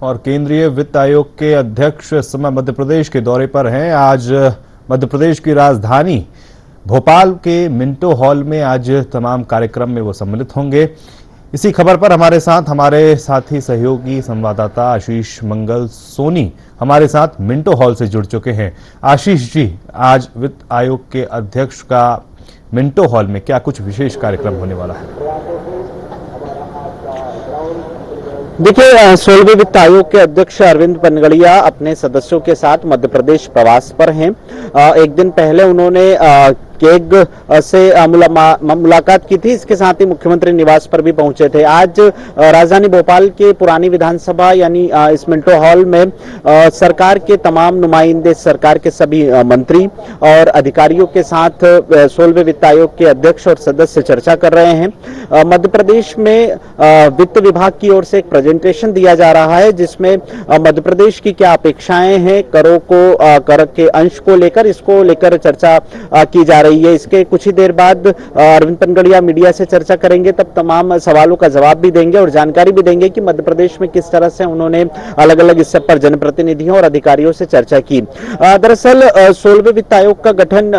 और केंद्रीय वित्त आयोग के अध्यक्ष इस समय मध्य प्रदेश के दौरे पर हैं। आज मध्य प्रदेश की राजधानी भोपाल के मिंटो हॉल में आज तमाम कार्यक्रम में वो सम्मिलित होंगे। इसी खबर पर हमारे साथी सहयोगी संवाददाता आशीष मंगल सोनी हमारे साथ मिंटो हॉल से जुड़ चुके हैं। आशीष जी, आज वित्त आयोग के अध्यक्ष का मिंटो हॉल में क्या कुछ विशेष कार्यक्रम होने वाला है? देखिए, 16वें वित्त आयोग के अध्यक्ष अरविंद पनगड़िया अपने सदस्यों के साथ मध्य प्रदेश प्रवास पर हैं। एक दिन पहले उन्होंने केग से मुलाकात की थी। इसके साथ ही मुख्यमंत्री निवास पर भी पहुंचे थे। आज राजधानी भोपाल के पुरानी विधानसभा यानी इस मिंटो हॉल में सरकार के तमाम नुमाइंदे, सरकार के सभी मंत्री और अधिकारियों के साथ 16वें वित्त आयोग के अध्यक्ष और सदस्य चर्चा कर रहे हैं। मध्य प्रदेश में वित्त विभाग की ओर से एक प्रेजेंटेशन दिया जा रहा है जिसमें मध्य प्रदेश की क्या अपेक्षाएं हैं करों को, कर के अंश को लेकर, इसको लेकर चर्चा की जा रही है। इसके कुछ ही देर बाद अरविंद पनगड़िया मीडिया से चर्चा करेंगे, तब तमाम सवालों का जवाब भी देंगे और जानकारी भी देंगे कि मध्य प्रदेश में किस तरह से उन्होंने अलग अलग स्तर पर जनप्रतिनिधियों और अधिकारियों से चर्चा की। दरअसल 16वें वित्त आयोग का गठन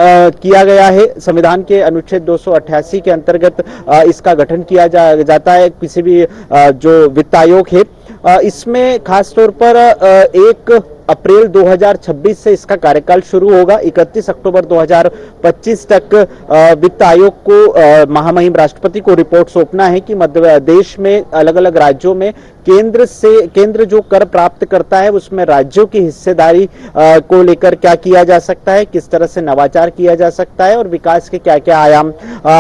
किया गया है। संविधान के अनुच्छेद 288 के अंतर्गत इसका गठन किया जाता है। किसी भी जो वित्त आयोग है इसमें खासतौर पर 1 अप्रैल 2026 से इसका कार्यकाल शुरू होगा। 31 अक्टूबर 2025 तक वित्त आयोग को महामहिम राष्ट्रपति को रिपोर्ट सौंपना है कि मध्य प्रदेश में अलग अलग राज्यों में केंद्र जो कर प्राप्त करता है उसमें राज्यों की हिस्सेदारी को लेकर क्या किया जा सकता है, किस तरह से नवाचार किया जा सकता है और विकास के क्या क्या आयाम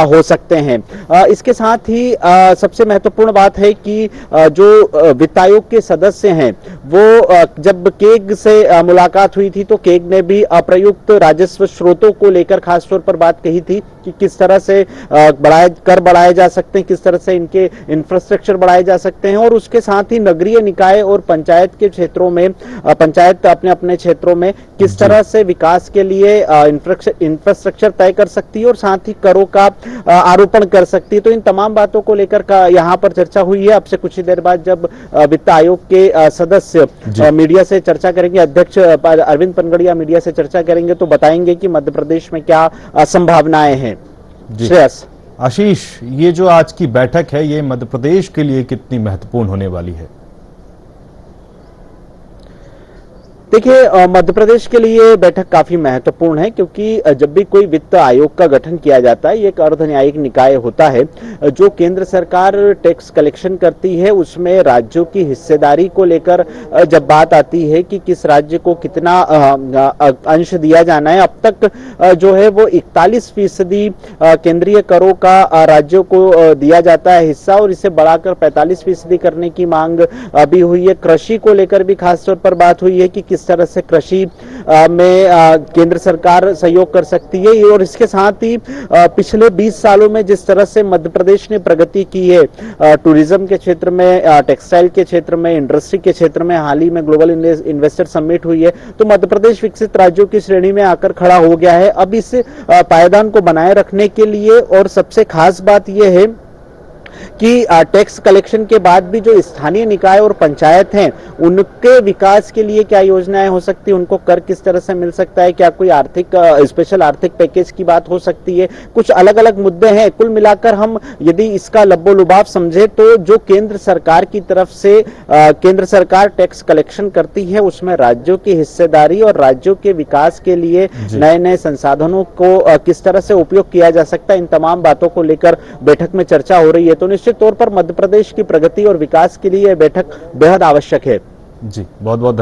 हो सकते हैं। इसके साथ ही सबसे महत्वपूर्ण बात है कि जो वित्त आयोग के सदस्य हैं वो जब केग से मुलाकात हुई थी तो केग ने भी अप्रयुक्त राजस्व स्रोतों को लेकर खासतौर पर बात कही थी कि किस तरह से कर बढ़ाए जा सकते हैं, किस तरह से इनके इंफ्रास्ट्रक्चर बढ़ाए जा सकते हैं और उसके साथ ही नगरीय निकाय और पंचायत के क्षेत्रों में, पंचायत अपने अपने क्षेत्रों में किस तरह से विकास के लिए इंफ्रास्ट्रक्चर तय कर सकती है और साथ ही करों का आरोपण कर सकती है। तो इन तमाम बातों को लेकर यहाँ पर चर्चा हुई है। अब से कुछ ही देर बाद जब वित्त आयोग के सदस्य मीडिया से चर्चा करेंगे, अध्यक्ष अरविंद पनगड़िया मीडिया से चर्चा करेंगे तो बताएंगे कि मध्य प्रदेश में क्या संभावनाएं हैं। श्रेयस। आशीष, ये जो आज की बैठक है ये मध्य प्रदेश के लिए कितनी महत्वपूर्ण होने वाली है? देखिए, मध्य प्रदेश के लिए बैठक काफी महत्वपूर्ण है क्योंकि जब भी कोई वित्त आयोग का गठन किया जाता है, ये एक अर्ध न्यायिक निकाय होता है। जो केंद्र सरकार टैक्स कलेक्शन करती है उसमें राज्यों की हिस्सेदारी को लेकर जब बात आती है कि किस राज्य को कितना अंश दिया जाना है, अब तक जो है वो 41% केंद्रीय करों का राज्यों को दिया जाता है हिस्सा और इसे बढ़ाकर 45% करने की मांग भी हुई है। कृषि को लेकर भी खासतौर पर बात हुई है कि किस तरह से कृषि में केंद्र सरकार सहयोग कर सकती है और इसके साथ ही पिछले 20 सालों में जिस तरह से मध्य प्रदेश ने प्रगति की है टूरिज्म के क्षेत्र में, टेक्सटाइल के क्षेत्र में, इंडस्ट्री के क्षेत्र में, हाल ही में ग्लोबल इन्वेस्टर समिट हुई है, तो मध्य प्रदेश विकसित राज्यों की श्रेणी में आकर खड़ा हो गया है। अब इस पायदान को बनाए रखने के लिए और सबसे खास बात यह है कि टैक्स कलेक्शन के बाद भी जो स्थानीय निकाय और पंचायत हैं उनके विकास के लिए क्या योजनाएं हो सकती है, उनको कर किस तरह से मिल सकता है, क्या कोई आर्थिक स्पेशल आर्थिक पैकेज की बात हो सकती है, कुछ अलग अलग मुद्दे हैं। कुल मिलाकर हम यदि इसका लब्बो-लुबाब समझे तो जो केंद्र सरकार की तरफ से केंद्र सरकार टैक्स कलेक्शन करती है उसमें राज्यों की हिस्सेदारी और राज्यों के विकास के लिए नए नए संसाधनों को किस तरह से उपयोग किया जा सकता है, इन तमाम बातों को लेकर बैठक में चर्चा हो रही है। तो निश्चित तौर पर मध्य प्रदेश की प्रगति और विकास के लिए यह बैठक बेहद आवश्यक है। जी, बहुत बहुत